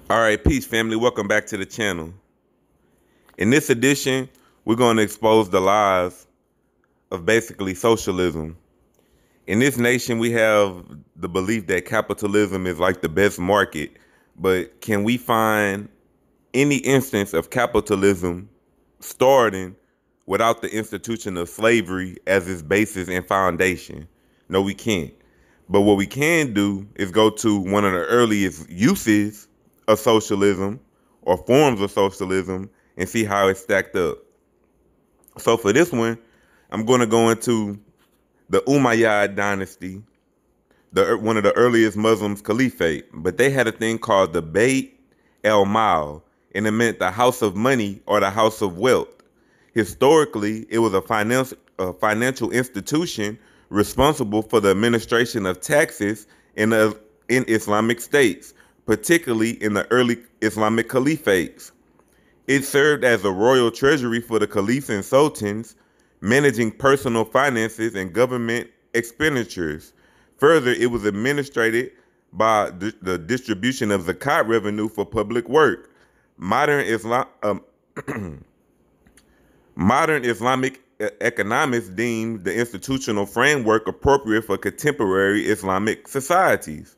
All right, peace, family. Welcome back to the channel. In this edition, we're going to expose the lies of basically socialism. In this nation, we have the belief that capitalism is like the best market, but can we find any instance of capitalism starting without the institution of slavery as its basis and foundation? No, we can't. But what we can do is go to one of the earliest uses of socialism or forms of socialism and see how it's stacked up. So for this one, I'm going to go into the Umayyad dynasty, one of the earliest Muslims caliphate. But they had a thing called the Bayt el-Mal, and it meant the house of money or the house of wealth. Historically, it was a financial institution responsible for the administration of taxes in Islamic states, particularly in the early Islamic caliphates. It served as a royal treasury for the caliphs and sultans, managing personal finances and government expenditures. Further, it was administered by the distribution of zakat revenue for public work. Modern Islam, Modern Islamic economists deem the institutional framework appropriate for contemporary Islamic societies.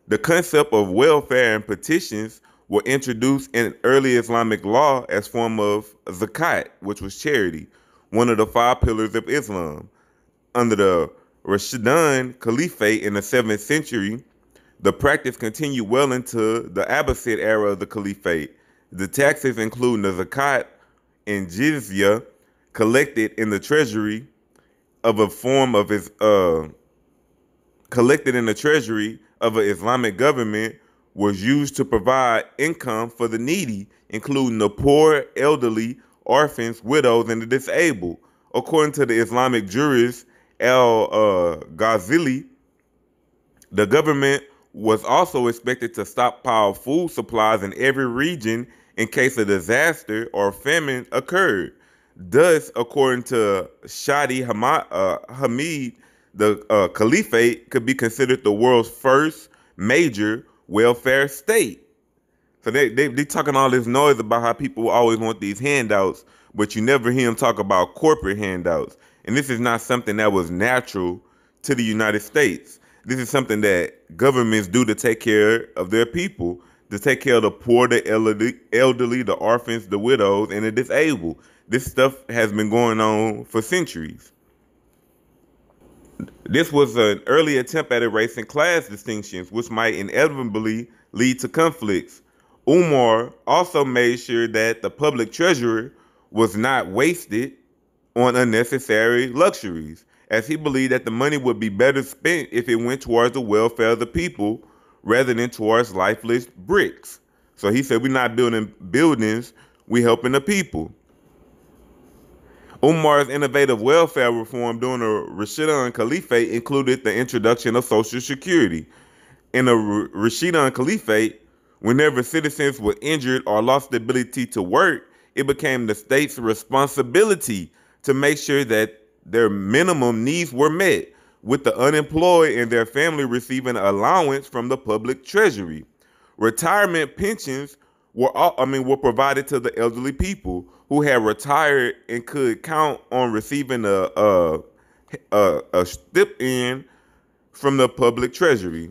The concept of welfare and petitions were introduced in early Islamic law as form of zakat, which was charity, one of the five pillars of Islam. Under the Rashidun Caliphate in the 7th century, the practice continued well into the Abbasid era of the Caliphate. The taxes, including the zakat and jizya, collected in the treasury of a form of his collected in the treasury of an Islamic government, was used to provide income for the needy, including the poor, elderly, orphans, widows, and the disabled. According to the Islamic jurist Al-Ghazali, the government was also expected to stockpile food supplies in every region in case a disaster or famine occurred. Thus, according to Shadi Hamid, the caliphate could be considered the world's first major welfare state. So they talking all this noise about how people always want these handouts, but you never hear them talk about corporate handouts. And this is not something that was natural to the United States. This is something that governments do to take care of their people, to take care of the poor, the elderly, the orphans, the widows, and the disabled. This stuff has been going on for centuries. This was an early attempt at erasing class distinctions, which might inevitably lead to conflicts. Umar also made sure that the public treasury was not wasted on unnecessary luxuries, as he believed that the money would be better spent if it went towards the welfare of the people rather than towards lifeless bricks. So he said, we're not building buildings, we're helping the people. Umar's innovative welfare reform during the Rashidun Caliphate included the introduction of Social Security. In the Rashidun Caliphate, whenever citizens were injured or lost the ability to work, it became the state's responsibility to make sure that their minimum needs were met, with the unemployed and their family receiving allowance from the public treasury. Retirement pensions were provided to the elderly people who had retired and could count on receiving a stipend from the public treasury.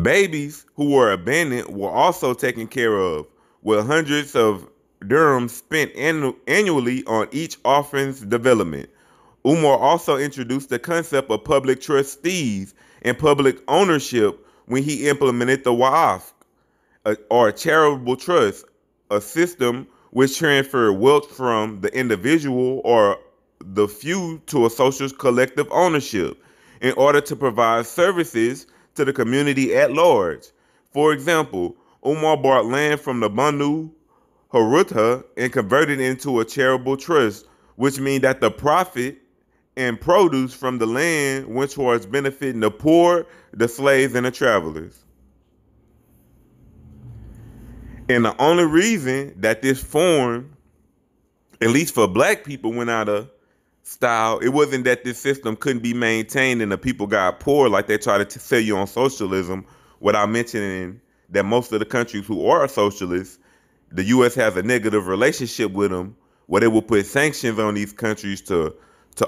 Babies who were abandoned were also taken care of, with hundreds of dirhams spent annually on each orphan's development. Umar also introduced the concept of public trustees and public ownership when he implemented the Waqf, or charitable trust, a system which transferred wealth from the individual or the few to a social collective ownership in order to provide services to the community at large. For example, Umar bought land from the Banu Harutha and converted it into a charitable trust, which means that the profit and produce from the land went towards benefiting the poor, the slaves, and the travelers. And the only reason that this form, at least for black people, went out of style, it wasn't that this system couldn't be maintained and the people got poor like they try to sell you on socialism. without mentioning that most of the countries who are socialists, the U.S. has a negative relationship with them, where they will put sanctions on these countries to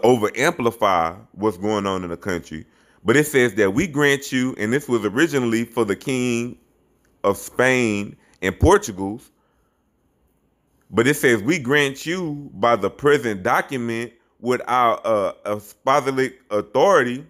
over amplify what's going on in the country. But it says that we grant you, and this was originally for the king of Spain and Portugal, but it says we grant you by the present document with our apostolic authority,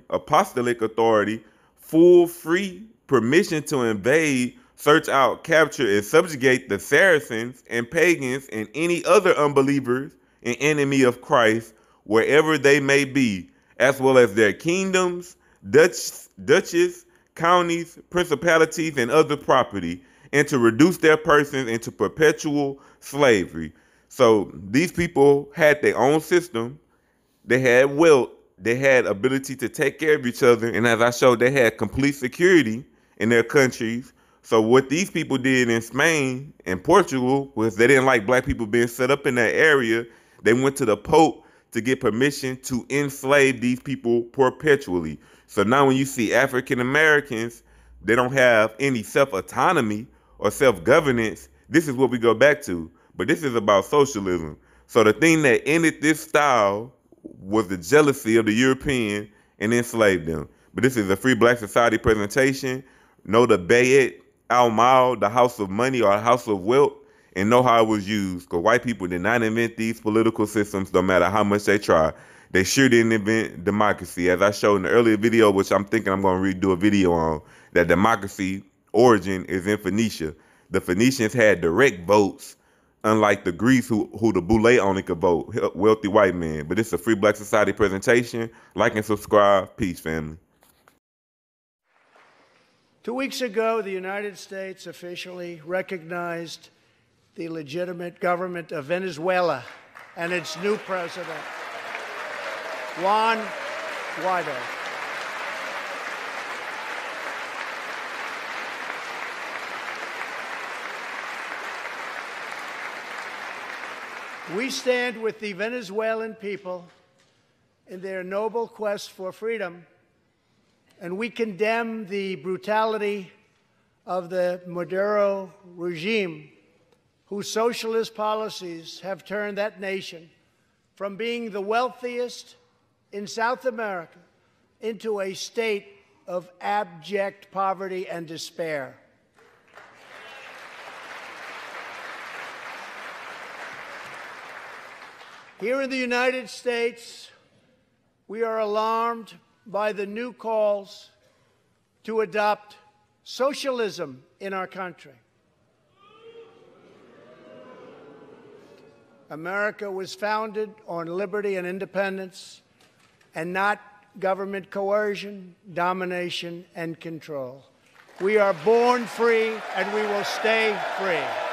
full free permission to invade, search out, capture, and subjugate the Saracens and pagans and any other unbelievers and enemy of Christ wherever they may be, as well as their kingdoms, duchies, counties, principalities, and other property, and to reduce their persons into perpetual slavery. So these people had their own system. They had wealth. They had ability to take care of each other. And as I showed, they had complete security in their countries. So what these people did in Spain and Portugal was they didn't like black people being set up in that area. They went to the Pope to get permission to enslave these people perpetually. So now when you see African Americans, they don't have any self-autonomy or self-governance. This is what we go back to. But this is about socialism. So the thing that ended this style was the jealousy of the European and enslaved them. But this is a Free Black Society presentation. Know the Bayet Al-Mal, the house of money or house of wealth, and know how it was used. Because white people did not invent these political systems, no matter how much they try. They sure didn't invent democracy. As I showed in the earlier video, which I'm thinking I'm going to redo a video on, that democracy origin is in Phoenicia. The Phoenicians had direct votes, unlike the Greeks who the Boule only could vote, wealthy white men. But it's a Free Black Society presentation. Like and subscribe. Peace, family. 2 weeks ago, the United States officially recognized the legitimate government of Venezuela and its new president, Juan Guaido. We stand with the Venezuelan people in their noble quest for freedom, and we condemn the brutality of the Maduro regime, whose socialist policies have turned that nation from being the wealthiest in South America into a state of abject poverty and despair. Here in the United States, we are alarmed by the new calls to adopt socialism in our country. America was founded on liberty and independence, and not government coercion, domination, and control. We are born free, and we will stay free.